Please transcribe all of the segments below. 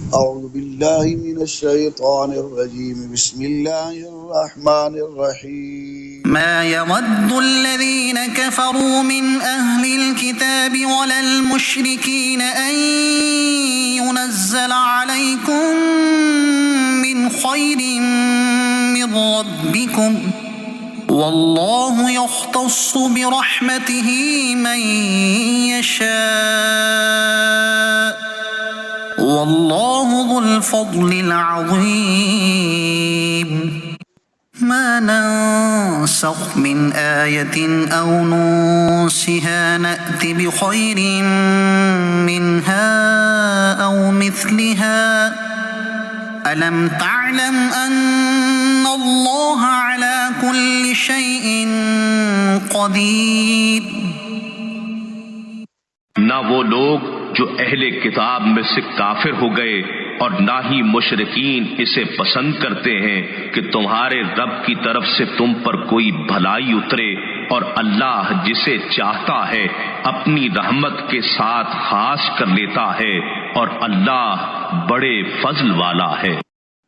أعوذ بالله من الشيطان الرجيم بسم الله الرحمن الرحيم ما يود الذين كفروا من أهل الكتاب ولا المشركين أن ينزل عليكم من خير من ربكم والله يختص برحمته من يشاء والله ذو الفضل العظيم ما ننسخ من آية أو ننسها نأت بخير منها أو مثلها ألم تعلم أن الله على كل شيء قدير. نہ وہ لوگ جو اہل کتاب میں سے کافر ہو گئے اور نہ ہی مشرکین اسے پسند کرتے ہیں کہ تمہارے رب کی طرف سے تم پر کوئی بھلائی اترے، اور اللہ جسے چاہتا ہے اپنی رحمت کے ساتھ خاص کر لیتا ہے، اور اللہ بڑے فضل والا ہے۔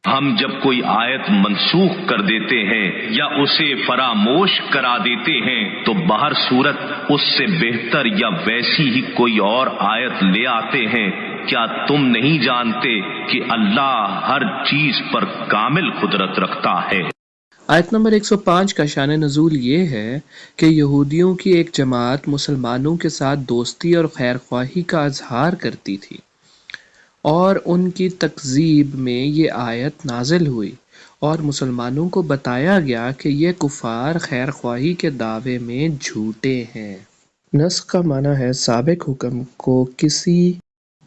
ہم جب کوئی آیت منسوخ کر دیتے ہیں یا اسے فراموش کرا دیتے ہیں تو بہر صورت اس سے بہتر یا ویسی ہی کوئی اور آیت لے آتے ہیں۔ کیا تم نہیں جانتے کہ اللہ ہر چیز پر کامل قدرت رکھتا ہے؟ آیت نمبر 105 کا شان نزول یہ ہے کہ یہودیوں کی ایک جماعت مسلمانوں کے ساتھ دوستی اور خیر خواہی کا اظہار کرتی تھی، اور ان کی تکذیب میں یہ آیت نازل ہوئی اور مسلمانوں کو بتایا گیا کہ یہ کفار خیر خواہی کے دعوے میں جھوٹے ہیں۔ نسخ کا معنی ہے سابق حکم کو کسی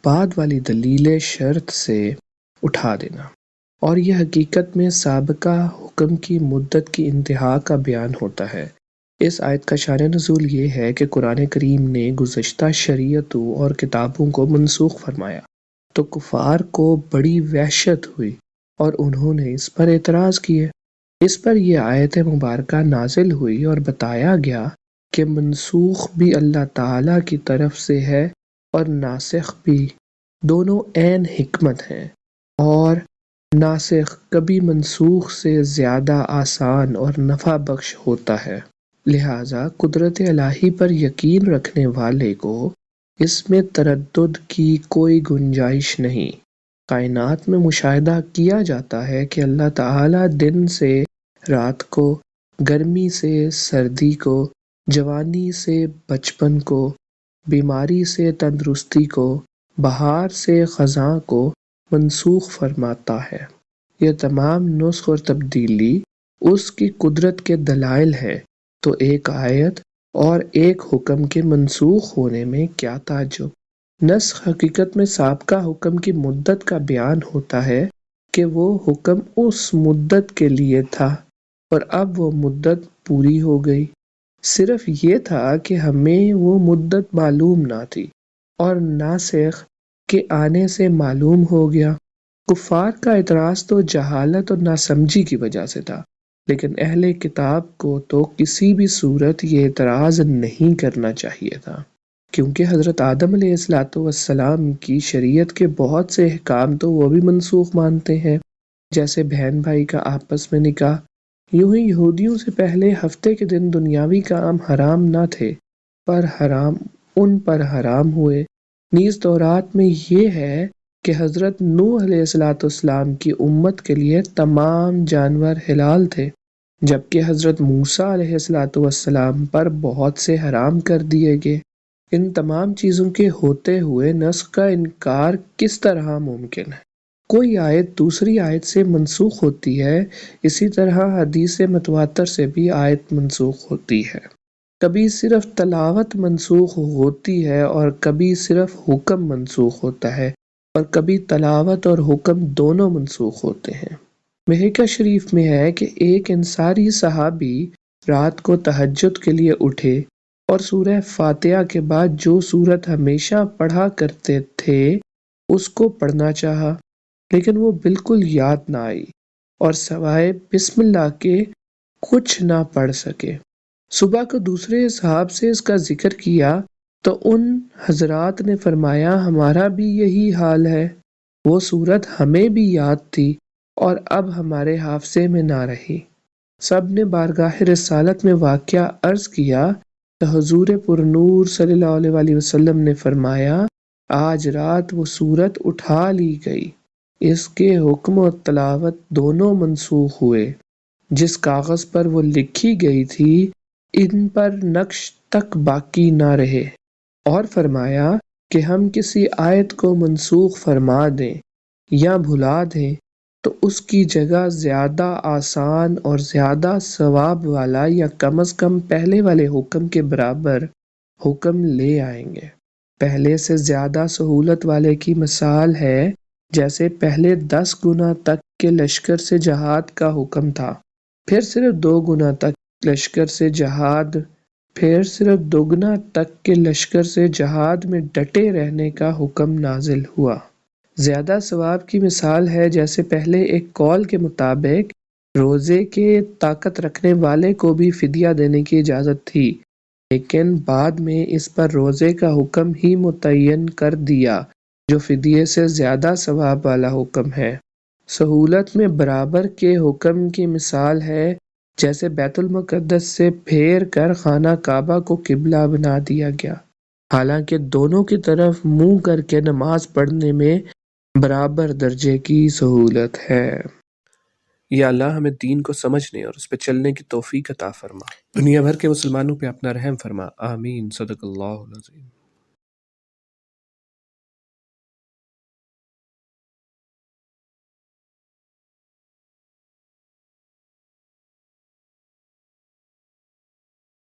بعد والی دلیل شرط سے اٹھا دینا، اور یہ حقیقت میں سابقہ حکم کی مدت کی انتہا کا بیان ہوتا ہے۔ اس آیت کا شان نزول یہ ہے کہ قرآن کریم نے گزشتہ شریعتوں اور کتابوں کو منسوخ فرمایا تو کفار کو بڑی وحشت ہوئی اور انہوں نے اس پر اعتراض کیے۔ اس پر یہ آیت مبارکہ نازل ہوئی اور بتایا گیا کہ منسوخ بھی اللہ تعالیٰ کی طرف سے ہے اور ناسخ بھی، دونوں عین حکمت ہیں، اور ناسخ کبھی منسوخ سے زیادہ آسان اور نفع بخش ہوتا ہے، لہٰذا قدرت الہی پر یقین رکھنے والے کو اس میں تردد کی کوئی گنجائش نہیں۔ کائنات میں مشاہدہ کیا جاتا ہے کہ اللہ تعالیٰ دن سے رات کو، گرمی سے سردی کو، جوانی سے بچپن کو، بیماری سے تندرستی کو، بہار سے خزاں کو منسوخ فرماتا ہے۔ یہ تمام نسخ اور تبدیلی اس کی قدرت کے دلائل ہے، تو ایک آیت اور ایک حکم کے منسوخ ہونے میں کیا تعجب؟ نسخ حقیقت میں سابقہ حکم کی مدت کا بیان ہوتا ہے کہ وہ حکم اس مدت کے لیے تھا اور اب وہ مدت پوری ہو گئی، صرف یہ تھا کہ ہمیں وہ مدت معلوم نہ تھی اور ناسخ کے آنے سے معلوم ہو گیا۔ کفار کا اعتراض تو جہالت اور ناسمجھی کی وجہ سے تھا، لیکن اہل کتاب کو تو کسی بھی صورت یہ اعتراض نہیں کرنا چاہیے تھا، کیونکہ حضرت آدم علیہ السلام کی شریعت کے بہت سے احکام تو وہ بھی منسوخ مانتے ہیں، جیسے بہن بھائی کا آپس میں نکاح۔ یوں ہی یہودیوں سے پہلے ہفتے کے دن دنیاوی کام حرام نہ تھے، پر ان پر حرام ہوئے۔ نیز تورات میں یہ ہے کہ حضرت نوح علیہ السلام کی امت کے لیے تمام جانور حلال تھے، جبکہ حضرت موسیٰ علیہ السلام پر بہت سے حرام کر دیے گئے۔ ان تمام چیزوں کے ہوتے ہوئے نسخ کا انکار کس طرح ممکن ہے؟ کوئی آیت دوسری آیت سے منسوخ ہوتی ہے، اسی طرح حدیث متواتر سے بھی آیت منسوخ ہوتی ہے۔ کبھی صرف تلاوت منسوخ ہوتی ہے اور کبھی صرف حکم منسوخ ہوتا ہے، اور کبھی تلاوت اور حکم دونوں منسوخ ہوتے ہیں۔ محکہ شریف میں ہے کہ ایک انصاری صحابی رات کو تہجد کے لیے اٹھے اور سورہ فاتحہ کے بعد جو سورت ہمیشہ پڑھا کرتے تھے اس کو پڑھنا چاہا، لیکن وہ بالکل یاد نہ آئی اور سوائے بسم اللہ کے کچھ نہ پڑھ سکے۔ صبح کو دوسرے اصحاب سے اس کا ذکر کیا تو ان حضرات نے فرمایا ہمارا بھی یہی حال ہے، وہ صورت ہمیں بھی یاد تھی اور اب ہمارے حافظے میں نہ رہی۔ سب نے بارگاہ رسالت میں واقعہ عرض کیا تو حضور پرنور صلی اللہ علیہ وآلہ وسلم نے فرمایا آج رات وہ صورت اٹھا لی گئی، اس کے حکم و تلاوت دونوں منسوخ ہوئے، جس کاغذ پر وہ لکھی گئی تھی ان پر نقش تک باقی نہ رہے، اور فرمایا کہ ہم کسی آیت کو منسوخ فرما دیں یا بھلا دیں تو اس کی جگہ زیادہ آسان اور زیادہ ثواب والا یا کم از کم پہلے والے حکم کے برابر حکم لے آئیں گے۔ پہلے سے زیادہ سہولت والے کی مثال ہے جیسے پہلے 10 گنا تک کے لشکر سے جہاد کا حکم تھا، پھر صرف 2 گنا تک لشکر سے جہاد، پھر صرف 2 گنا تک کے لشکر سے جہاد میں ڈٹے رہنے کا حکم نازل ہوا۔ زیادہ ثواب کی مثال ہے جیسے پہلے ایک قول کے مطابق روزے کے طاقت رکھنے والے کو بھی فدیہ دینے کی اجازت تھی، لیکن بعد میں اس پر روزے کا حکم ہی متعین کر دیا جو فدیے سے زیادہ ثواب والا حکم ہے۔ سہولت میں برابر کے حکم کی مثال ہے جیسے بیت المقدس سے پھیر کر خانہ کعبہ کو قبلہ بنا دیا گیا، حالانکہ دونوں کی طرف منہ کر کے نماز پڑھنے میں برابر درجے کی سہولت ہے۔ یا اللہ ہمیں دین کو سمجھنے اور اس پہ چلنے کی توفیق عطا فرما، دنیا بھر کے مسلمانوں پہ اپنا رحم فرما، آمین۔ صدق اللہ العظیم۔